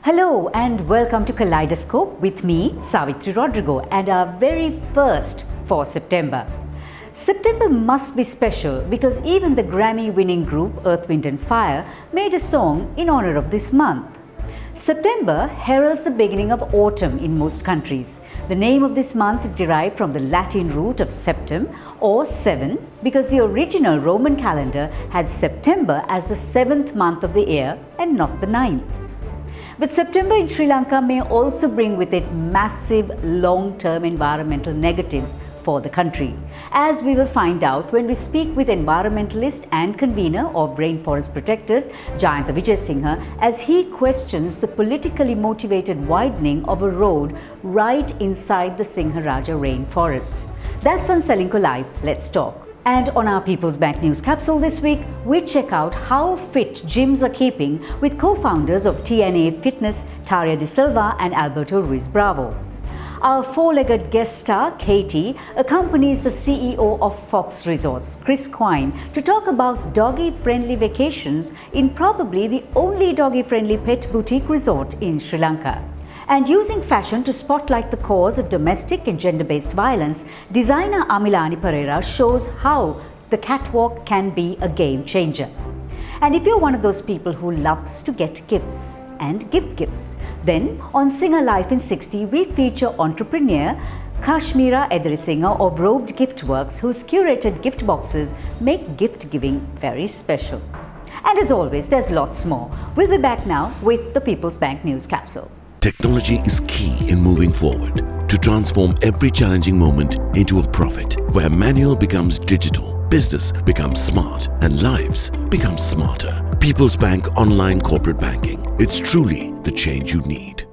Hello and welcome to Kaleidoscope with me, Savitri Rodrigo, and our very first for September. September must be special because even the Grammy-winning group Earth, Wind and Fire made a song in honor of this month. September heralds the beginning of autumn in most countries. The name of this month is derived from the Latin root of septem or seven because the original Roman calendar had September as the seventh month of the year and not the ninth. But September in Sri Lanka may also bring with it massive long-term environmental negatives for the country, as we will find out when we speak with environmentalist and convener of Rainforest Protectors, Jayantha Wijayasinghe, as he questions the politically motivated widening of a road right inside the Sinharaja rainforest. That's on Selinko Live. Let's talk. And on our People's Bank News Capsule this week, we check out how fit gyms are keeping with co-founders of TNA Fitness, Taria De Silva and Alberto Ruiz Bravo. Our four-legged guest star, Katie, accompanies the CEO of Fox Resorts, Chris Quine, to talk about doggy-friendly vacations in probably the only doggy-friendly pet boutique resort in Sri Lanka. And using fashion to spotlight the cause of domestic and gender-based violence, designer Amilani Pereira shows how the catwalk can be a game changer. And if you're one of those people who loves to get gifts and give gifts, then on Singer Life in 60, we feature entrepreneur Kashmira Edrisinghe of Robed Gift Works, whose curated gift boxes make gift giving very special. And as always, there's lots more. We'll be back now with the People's Bank News Capsule. Technology is key in moving forward to transform every challenging moment into a profit, where manual becomes digital, business becomes smart, and lives become smarter. People's Bank Online Corporate Banking. It's truly the change you need.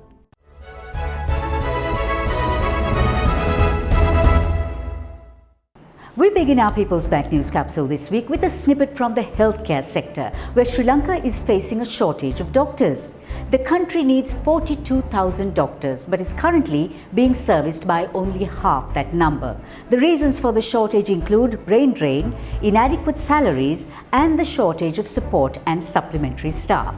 We begin our People's Bank News Capsule this week with a snippet from the healthcare sector, where Sri Lanka is facing a shortage of doctors. The country needs 42,000 doctors, but is currently being serviced by only half that number. The reasons for the shortage include brain drain, inadequate salaries, and the shortage of support and supplementary staff.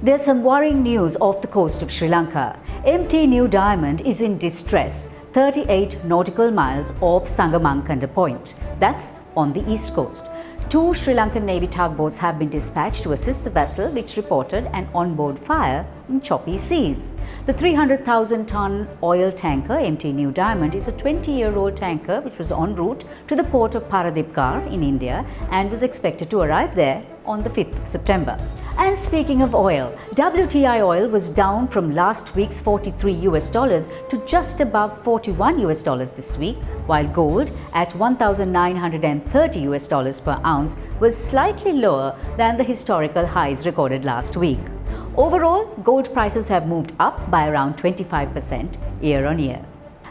There's some worrying news off the coast of Sri Lanka. MT New Diamond is in distress, 38 nautical miles off Sangamankanda Point. That's on the east coast. 2 Sri Lankan Navy tugboats have been dispatched to assist the vessel, which reported an onboard fire in choppy seas. The 300,000-ton oil tanker MT New Diamond is a 20-year-old tanker which was en route to the port of Paradipkar in India and was expected to arrive there on the 5th of September. And speaking of oil, WTI oil was down from last week's $43 to just above $41 this week, while gold at $1,930 per ounce was slightly lower than the historical highs recorded last week. Overall, gold prices have moved up by around 25% year on year.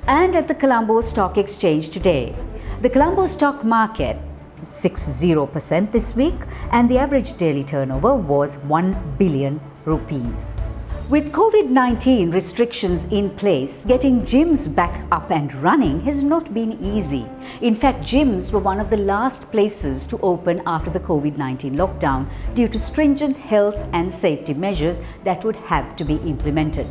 And at the Colombo Stock Exchange today, the Colombo stock market 60% this week, and the average daily turnover was 1 billion rupees. With COVID-19 restrictions in place, getting gyms back up and running has not been easy. In fact, gyms were one of the last places to open after the COVID-19 lockdown due to stringent health and safety measures that would have to be implemented.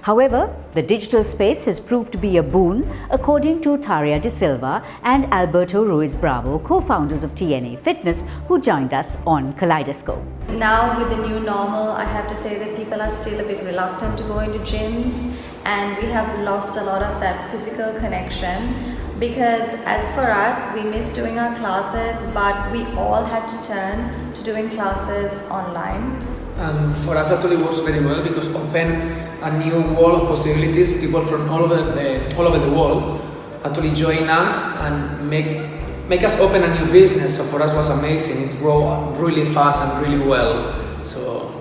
However, the digital space has proved to be a boon, according to Taria De Silva and Alberto Ruiz Bravo, co-founders of TNA Fitness, who joined us on Kaleidoscope. Now with the new normal, I have to say that people are still a bit reluctant to go into gyms, and we have lost a lot of that physical connection, because as for us, we miss doing our classes, but we all had to turn to doing classes online. And for us actually works very well because open a new world of possibilities. People from all over the world actually join us and make us open a new business. So for us it was amazing. It grew really fast and really well. So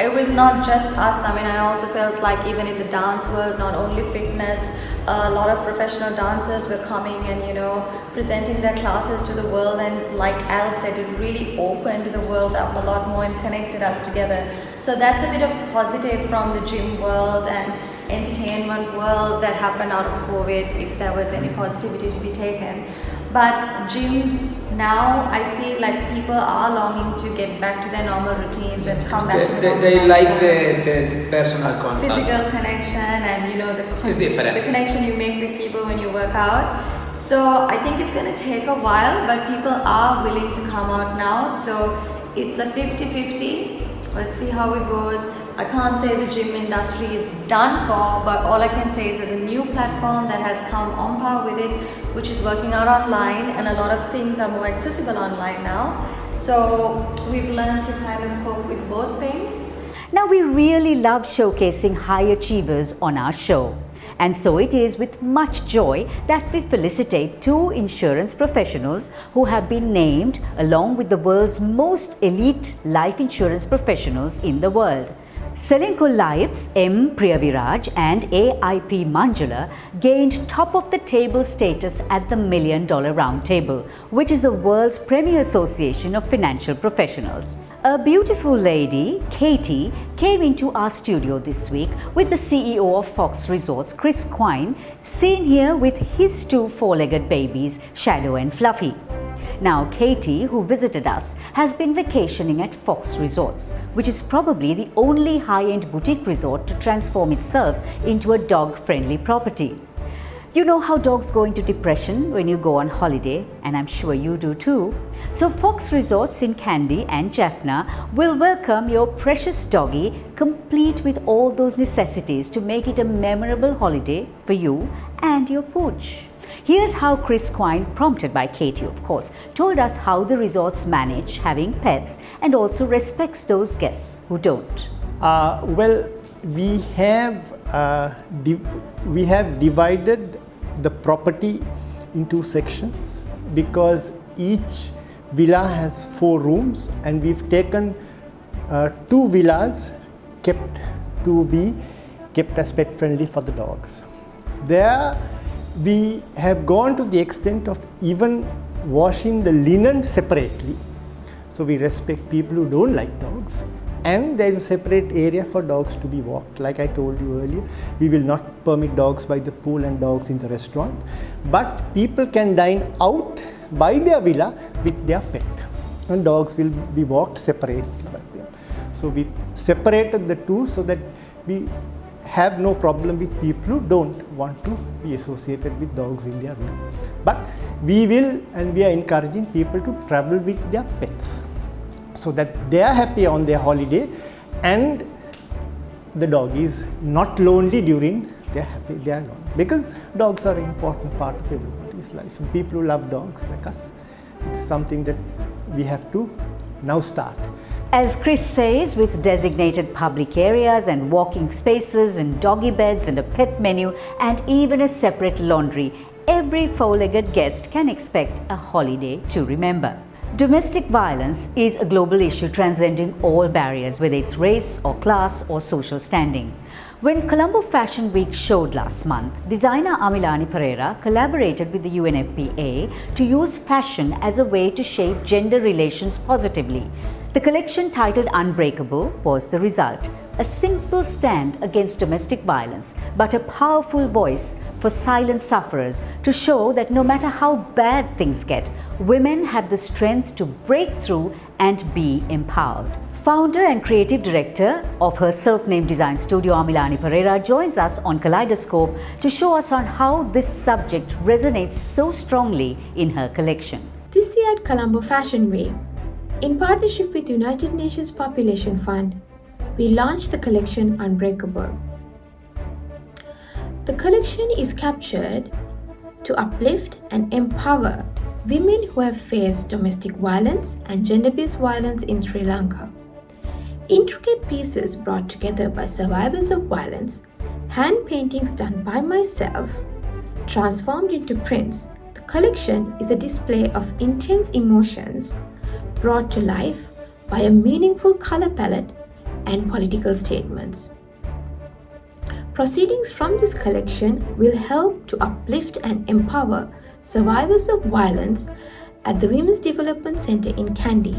it was not just us. I mean, I also felt like even in the dance world, not only fitness, a lot of professional dancers were coming and presenting their classes to the world, and like Al said, it really opened the world up a lot more and connected us together. So that's a bit of positive from the gym world, and entertainment world that happened out of COVID, if there was any positivity to be taken. But gyms now, I feel like people are longing to get back to their normal routines and come back to the They like the personal contact. physical connection, and you know It's different. the connection you make with people when you work out. So I think it's going to take a while, but people are willing to come out now. So it's a 50-50. Let's see how it goes. I can't say the gym industry is done for, but all I can say is there's a new platform that has come on par with it, which is working out online, and a lot of things are more accessible online now. So we've learned to kind of cope with both things. Now, we really love showcasing high achievers on our show. And so it is with much joy that we felicitate two insurance professionals who have been named along with the world's most elite life insurance professionals in the world. Selinco Life's M. Priyaviraj and AIP Manjula gained top of the table status at the $1 Million Round Table, which is the world's premier association of financial professionals. A beautiful lady, Katie, came into our studio this week with the CEO of Fox Resorts, Chris Quine, seen here with his two four-legged babies, Shadow and Fluffy. Now, Katie, who visited us, has been vacationing at Fox Resorts, which is probably the only high-end boutique resort to transform itself into a dog-friendly property. You know how dogs go into depression when you go on holiday, and I'm sure you do too. So Fox Resorts in Kandy and Jaffna will welcome your precious doggy, complete with all those necessities to make it a memorable holiday for you and your pooch. Here's how Chris Quine, prompted by Katie of course, told us how the resorts manage having pets and also respects those guests who don't. Well, we have divided the property into sections because each villa has 4 rooms, and we've taken 2 villas to be kept as pet friendly for the dogs. There we have gone to the extent of even washing the linen separately. So we respect people who don't like dogs, and there is a separate area for dogs to be walked. Like I told you earlier, we will not permit dogs by the pool and dogs in the restaurant, but people can dine out by their villa with their pet, and dogs will be walked separately by them. So we separated the two so that we have no problem with people who don't want to be associated with dogs in their villa. But we will, and we are encouraging people to travel with their pets so that they are happy on their holiday and the dog is not lonely during their happy, they are lonely. Because dogs are an important part of everybody's life, and people who love dogs like us, it's something that we have to now start. As Chris says, with designated public areas and walking spaces and doggy beds and a pet menu and even a separate laundry, every four-legged guest can expect a holiday to remember. Domestic violence is a global issue transcending all barriers, whether it's race or class or social standing. When Colombo Fashion Week showed last month, designer Amilani Pereira collaborated with the UNFPA to use fashion as a way to shape gender relations positively. The collection, titled Unbreakable, was the result. A simple stand against domestic violence, but a powerful voice for silent sufferers to show that no matter how bad things get, women have the strength to break through and be empowered. Founder and creative director of her self-named design studio, Amilani Pereira, joins us on Kaleidoscope to show us on how this subject resonates so strongly in her collection. This year at Colombo Fashion Week, in partnership with United Nations Population Fund, we launched the collection Unbreakable. The collection is captured to uplift and empower women who have faced domestic violence and gender-based violence in Sri Lanka. Intricate pieces brought together by survivors of violence, hand paintings done by myself, transformed into prints, the collection is a display of intense emotions brought to life by a meaningful color palette and political statements. Proceedings from this collection will help to uplift and empower survivors of violence at the Women's Development Center in Kandy.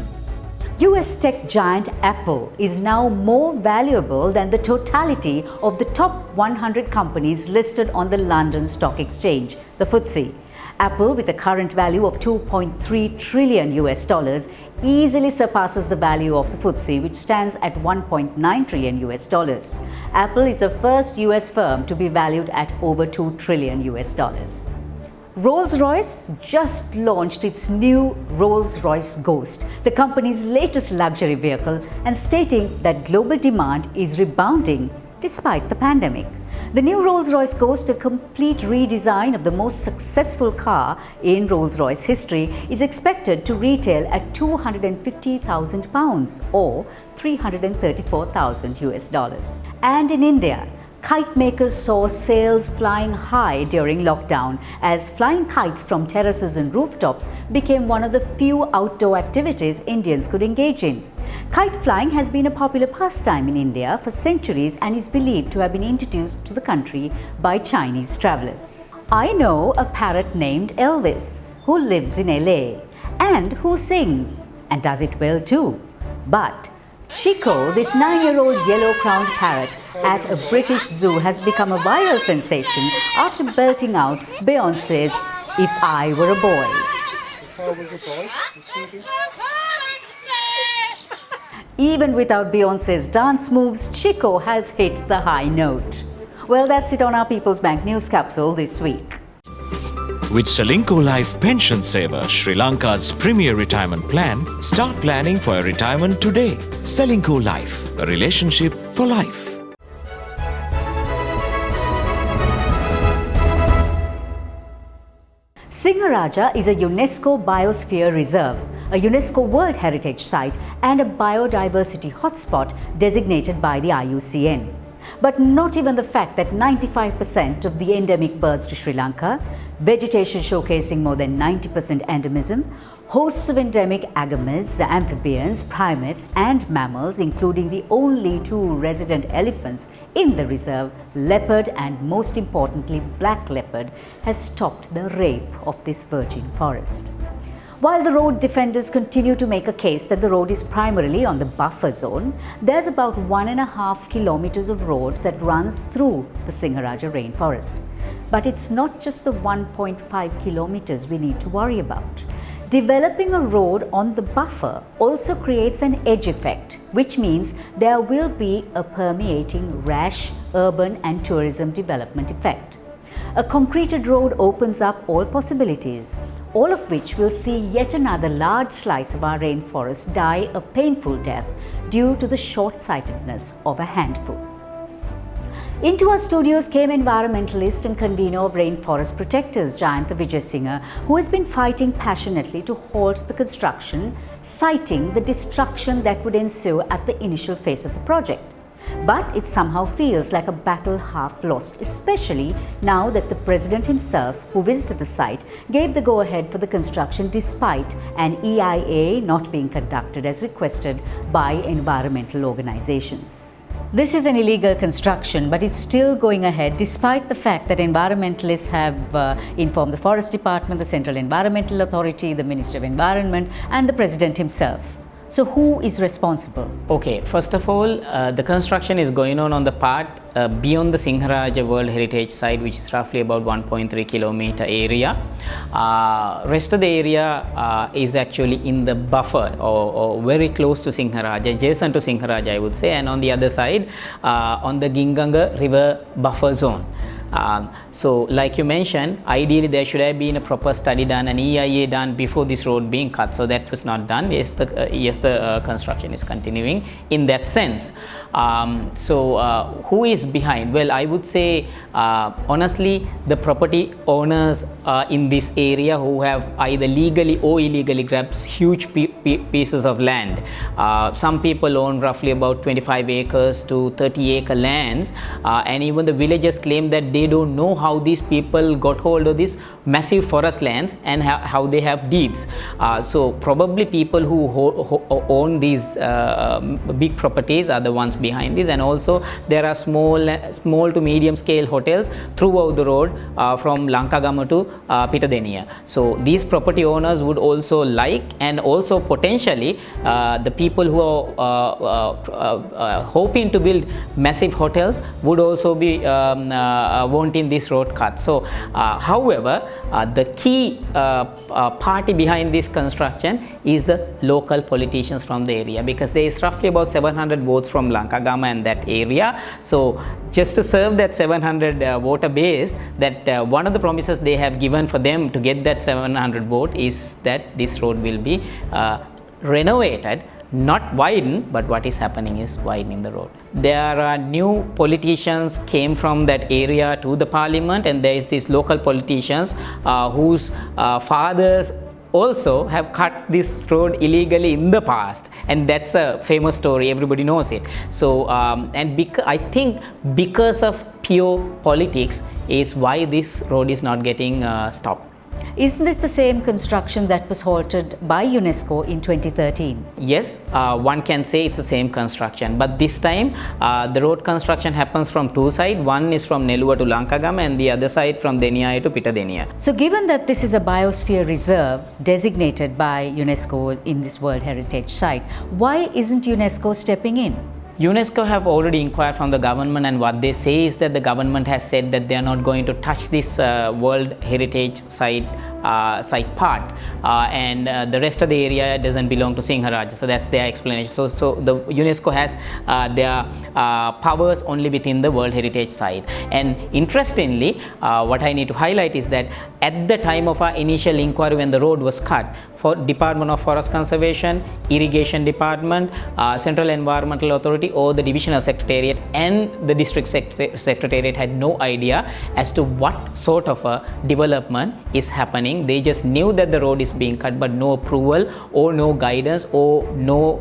US tech giant Apple is now more valuable than the totality of the top 100 companies listed on the London Stock Exchange, the FTSE. Apple, with a current value of 2.3 trillion US dollars, easily surpasses the value of the FTSE, which stands at 1.9 trillion US dollars. Apple is the first US firm to be valued at over 2 trillion US dollars. Rolls-Royce just launched its new Rolls-Royce Ghost, the company's latest luxury vehicle, and stating that global demand is rebounding despite the pandemic. The new Rolls-Royce Ghost, a complete redesign of the most successful car in Rolls-Royce history, is expected to retail at £250,000 or 334,000 US dollars. And in India, kite makers saw sales flying high during lockdown as flying kites from terraces and rooftops became one of the few outdoor activities Indians could engage in. Kite flying has been a popular pastime in India for centuries and is believed to have been introduced to the country by Chinese travelers. I know a parrot named Elvis who lives in LA and who sings and does it well too. But Chico, this 9-year-old yellow-crowned parrot at a British zoo, has become a viral sensation after belting out Beyoncé's "If I Were a Boy." Even without Beyoncé's dance moves, Chico has hit the high note. Well, that's it on our People's Bank News Capsule this week. With Selingco Life Pension Saver, Sri Lanka's premier retirement plan, start planning for a retirement today. Selingco Life, a relationship for life. Singharaja is a UNESCO Biosphere Reserve, a UNESCO World Heritage Site and a biodiversity hotspot designated by the IUCN. But not even the fact that 95% of the endemic birds to Sri Lanka, vegetation showcasing more than 90% endemism, hosts of endemic agamids, amphibians, primates and mammals, including the only 2 resident elephants in the reserve, leopard and most importantly black leopard, has stopped the rape of this virgin forest. While the road defenders continue to make a case that the road is primarily on the buffer zone, there's about 1.5 kilometers of road that runs through the Singharaja rainforest. But it's not just the 1.5 kilometers we need to worry about. Developing a road on the buffer also creates an edge effect, which means there will be a permeating rash, urban and tourism development effect. A concreted road opens up all possibilities, all of which will see yet another large slice of our rainforest die a painful death due to the short-sightedness of a handful. Into our studios came environmentalist and convener of Rainforest Protectors, Jayantha Wijayasinghe, who has been fighting passionately to halt the construction, citing the destruction that would ensue at the initial phase of the project. But it somehow feels like a battle half lost, especially now that the President himself, who visited the site, gave the go-ahead for the construction despite an EIA not being conducted as requested by environmental organizations. This is an illegal construction, but it's still going ahead despite the fact that environmentalists have informed the Forest Department, the Central Environmental Authority, the Ministry of Environment and the President himself. So who is responsible? Okay, first of all, the construction is going on the part beyond the Singharaja World Heritage Site, which is roughly about 1.3 kilometer area. Rest of the area is actually in the buffer or very close to Singharaja, adjacent to Singharaja I would say, and on the other side on the Ginganga River buffer zone. So like you mentioned, ideally there should have been a proper study done, an EIA done before this road being cut. So that was not done. Yes, the construction is continuing in that sense. Who is behind? Well, I would say honestly the property owners in this area who have either legally or illegally grabbed huge pieces of land. Some people own roughly about 25 acres to 30 acre lands, and even the villagers claim that they don't know how these people got hold of these massive forest lands and how they have deeds. So probably people who own these big properties are the ones behind this, and also there are small to medium scale hotels throughout the road from Lankagama to Pitadeniya. So these property owners would also like, and also potentially the people who are hoping to build massive hotels would also be wanting this road cut. So however, the key party behind this construction is the local politicians from the area, because there is roughly about 700 votes from Lankagama and that area. So just to serve that 700 voter base, that one of the promises they have given for them to get that 700 vote is that this road will be renovated, not widened, but what is happening is widening the road. There are new politicians came from that area to the parliament, and there is these local politicians whose fathers also have cut this road illegally in the past, and that's a famous story, everybody knows it. So I think because of pure politics is why this road is not getting stopped. Isn't this the same construction that was halted by UNESCO in 2013? Yes, one can say it's the same construction, but this time the road construction happens from two sides. One is from Nelluwa to Lankagama and the other side from Deniyaya to Pitadeniya. So given that this is a biosphere reserve designated by UNESCO in this World Heritage Site, why isn't UNESCO stepping in? UNESCO have already inquired from the government, and what they say is that the government has said that they are not going to touch this World Heritage Site part, and the rest of the area doesn't belong to Singharaja. So that's their explanation. So the UNESCO has their powers only within the World Heritage Site. And interestingly, what I need to highlight is that at the time of our initial inquiry, when the road was cut, for Department of Forest Conservation, Irrigation Department, Central Environmental Authority, or the Divisional Secretariat and the District Secretariat had no idea as to what sort of a development is happening. They just knew that the road is being cut, but no approval or no guidance or no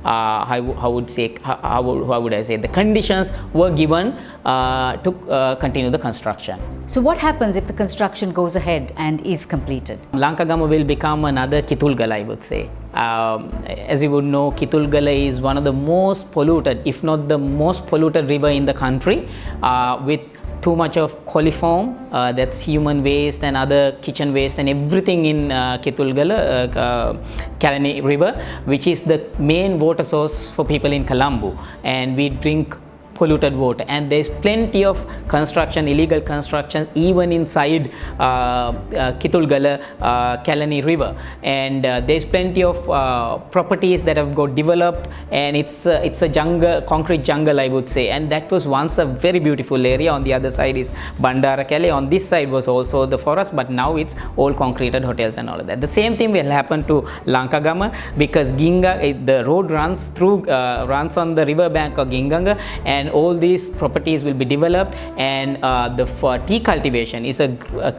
how would I say, the conditions were given to continue the construction. So what happens if the construction goes ahead and is completed? Lankagama will become another Kitulgala, I would say. As you would know, Kitulgala is one of the most polluted, if not the most polluted river in the country, with too much of coliform, that's human waste and other kitchen waste and everything in Kitulgala, Kalani river, which is the main water source for people in Colombo, and we drink polluted water, and there's plenty of construction, illegal construction even inside Kitulgala, Kalani river, and there's plenty of properties that have got developed, and it's a jungle, concrete jungle, I would say, and that was once a very beautiful area. On the other side is Bandara Kale, on this side was also the forest, but now it's all concreted hotels and all of that. The same thing will happen to Lankagama, because Ginga, the road runs runs on the river bank of Ginganga, and all these properties will be developed, and the tea cultivation is a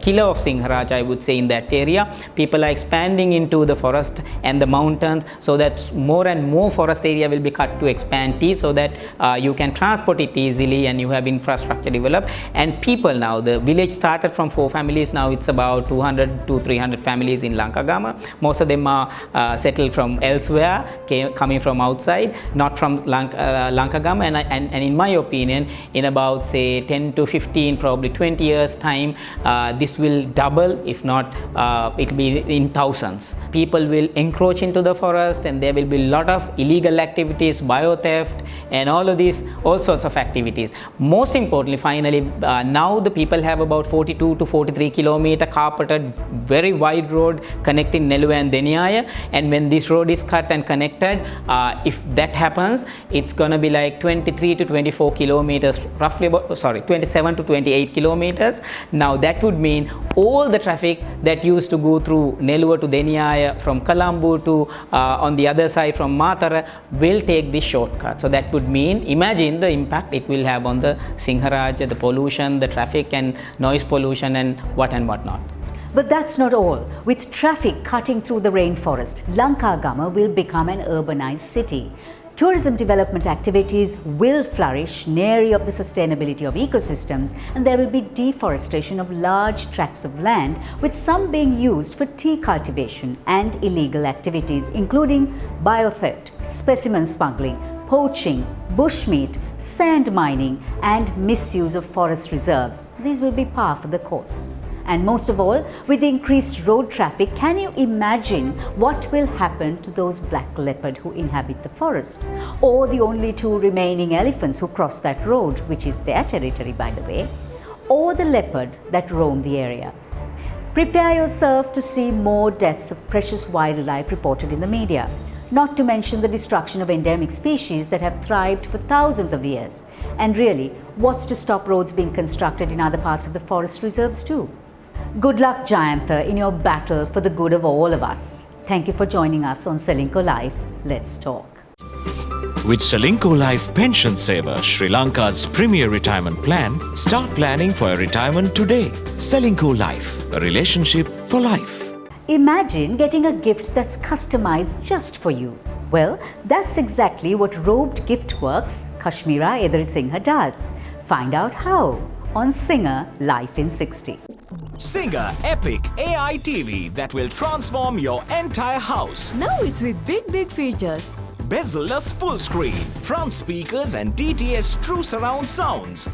killer of Singharaja, I would say, in that area. People are expanding into the forest and the mountains, so that more and more forest area will be cut to expand tea, so that you can transport it easily and you have infrastructure developed. And people now, the village started from 4 families, now it's about 200 to 300 families in Lankagama. Most of them are settled from elsewhere, coming from outside, not from Lankagama, and in my opinion, in about say 10 to 15, probably 20 years time, this will double, if not it will be in thousands. People will encroach into the forest, and there will be a lot of illegal activities, biotheft, and all sorts of activities. Most importantly, finally, now the people have about 42 to 43 kilometer carpeted, very wide road connecting Nelluwa and Deniyaya, and when this road is cut and connected, if that happens, it's gonna be like 23 to 24 kilometers, roughly about 27 to 28 kilometers. Now that would mean all the traffic that used to go through Nelluwa to Deniyaya, from Colombo to on the other side from Matara, will take this shortcut. So that would mean, imagine the impact it will have on the Singharaja, the pollution, the traffic and noise pollution and what not. But that's not all. With traffic cutting through the rainforest, Lankagama will become an urbanized city. Tourism development activities will flourish near of the sustainability of ecosystems, and there will be deforestation of large tracts of land, with some being used for tea cultivation and illegal activities including biotheft, specimen smuggling, poaching, bushmeat, sand mining and misuse of forest reserves. These will be par for the course. And most of all, with the increased road traffic, can you imagine what will happen to those black leopard who inhabit the forest? Or the only two remaining elephants who cross that road, which is their territory by the way, or the leopard that roam the area. Prepare yourself to see more deaths of precious wildlife reported in the media, not to mention the destruction of endemic species that have thrived for thousands of years. And really, what's to stop roads being constructed in other parts of the forest reserves too? Good luck, Jayantha, in your battle for the good of all of us. Thank you for joining us on Selingco Life. Let's talk. With Selingco Life Pension Saver, Sri Lanka's premier retirement plan, start planning for a retirement today. Selingco Life, a relationship for life. Imagine getting a gift that's customized just for you. Well, that's exactly what Robed Giftworks Kashmira Edarisinghe does. Find out how on Singer Life in 60. Singer Epic AI TV that will transform your entire house. Now it's with big features. Bezel-less full screen, front speakers and DTS true surround sounds.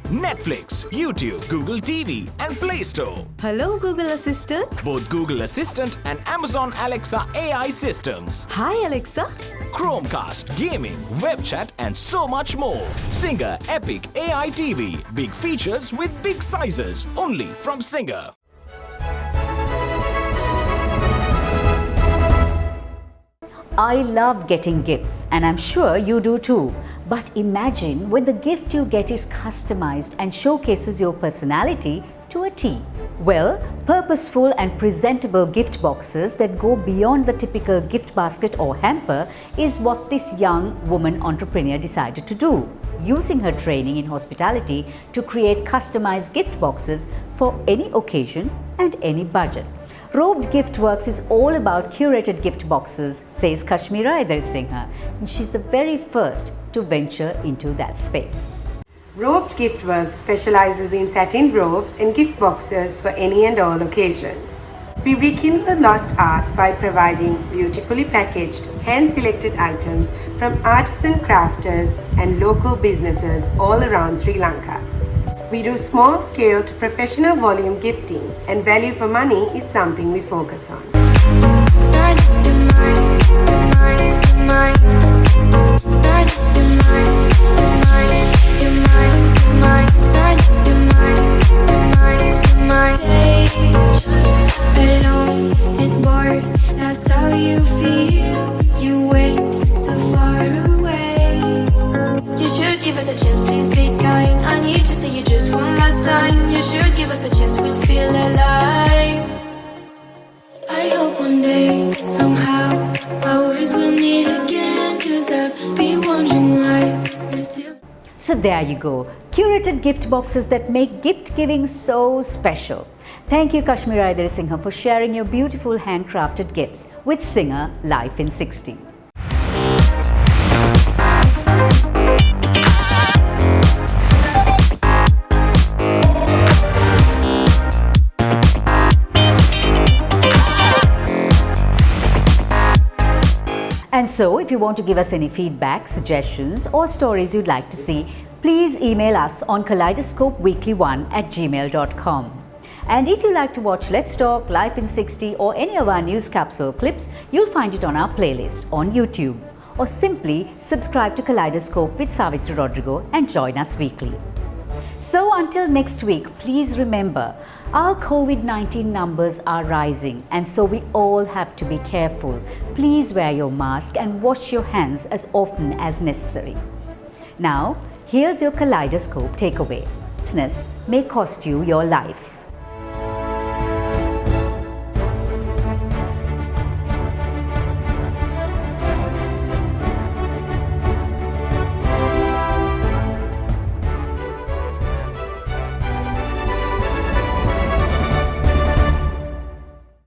Netflix, YouTube, Google TV and Play Store. Hello Google Assistant. Both Google Assistant and Amazon Alexa AI systems. Hi Alexa. Chromecast, gaming, web chat and so much more. Singer Epic AI TV. Big features with big sizes. Only from Singer. I love getting gifts, and I'm sure you do too. But imagine when the gift you get is customized and showcases your personality to a T. Well, purposeful and presentable gift boxes that go beyond the typical gift basket or hamper is what this young woman entrepreneur decided to do, using her training in hospitality to create customized gift boxes for any occasion and any budget. Robed Giftworks is all about curated gift boxes, says Kashmira Edarisinghe, and she's the very first to venture into that space. Robed Giftworks specializes in satin robes and gift boxes for any and all occasions. We rekindle the lost art by providing beautifully packaged, hand-selected items from artisan crafters and local businesses all around Sri Lanka. We do small-scale to professional volume gifting, and value for money is something we focus on. That's how you feel. You went so far away. You should give us a chance, please be kind. I need to see you just one last time. You should give us a chance, we'll feel alive. I hope one day, somehow, ours will meet again. Cause I've been wondering why we're still. So there you go, curated gift boxes that make gift giving so special. Thank you Kashmira Edarisinghe for sharing your beautiful handcrafted gifts with Singer Life in 60. And so, if you want to give us any feedback, suggestions or stories you'd like to see, please email us on kaleidoscopeweekly1@gmail.com. And if you like to watch Let's Talk, Life in 60 or any of our news capsule clips, you'll find it on our playlist on YouTube. Or simply subscribe to Kaleidoscope with Savitri Rodrigo and join us weekly. So until next week, please remember, our COVID-19 numbers are rising, and so we all have to be careful. Please wear your mask and wash your hands as often as necessary. Now, here's your Kaleidoscope takeaway. Business may cost you your life.